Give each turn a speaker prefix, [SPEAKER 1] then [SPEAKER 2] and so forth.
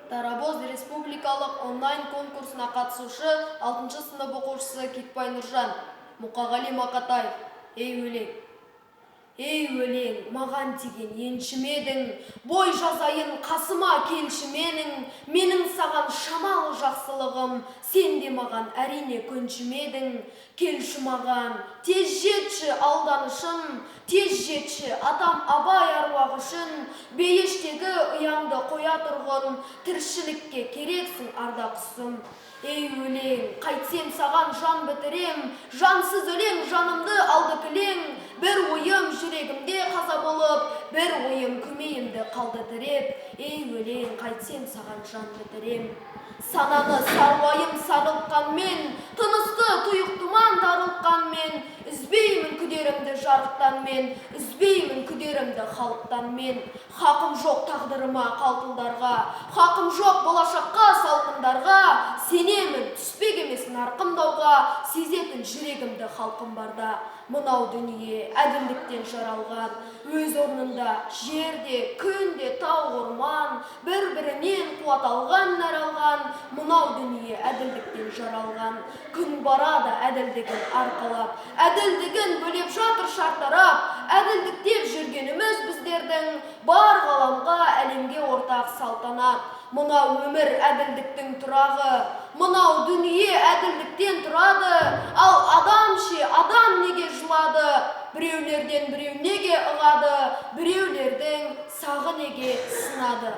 [SPEAKER 1] Дарабоз республикалық онлайн конкурсына қатысушы 6 сынып оқушысы Кетбай Нұржан. Мұқағали Мақатаев. Ей өлең, маған тиген еншімедің, бой жазайын қасыма келшіменің, менің саған шамалы жақсылығым, сен де маған әрине көншімедің. Келші маған, тез жетші алданышым, тез жетші атам Абай аруағы үшін, бейіштегі ұяңды қоя тұрғын, тіршілікке керексің ардақұсым. Ей өлең, қайтсем саған жан бітірем, жансыз өлең жанымды алды кілең, бір ойым жүрегімде қаза болып, бір ойым көмейімді қалды тіреп. Ей өлең, қайтсем саған жан бітірем. Сананы саруайым сарылтқанмен, тынысты тұйық тұман тарылтқанмен, үзбеймін күдерімді жарықтанмен, үзбеймін күдерімді халықтанмен. Хақым жоқ тағдырыма қалтылдарға, хақым жоқ болашаққа салқындарға, сенемін түспек емес нарқым дауға, сезетін жүрегімді халқым барда. Мынау дүние әділдіктен жаралған, өз орнында жерде, күнде, тау орман, бір-бірінен қуат алған, нәр алған. Мынау дүние әділдіктен жаралған, күн барады әділдігін арқалап, әділдігін бөлеп жатыр шартарап. Әділдіктеп жүргеніміз біздердің, бар ғаламға әлемге ортақ салтанат. Мынау өмір әділдіктің тұрағы, мынау дүние әділдіктен тұрады. Ал адам ше, адам неге жылады? Біреулерден біреу неге ығады? Біреулердің сағы неге сынады?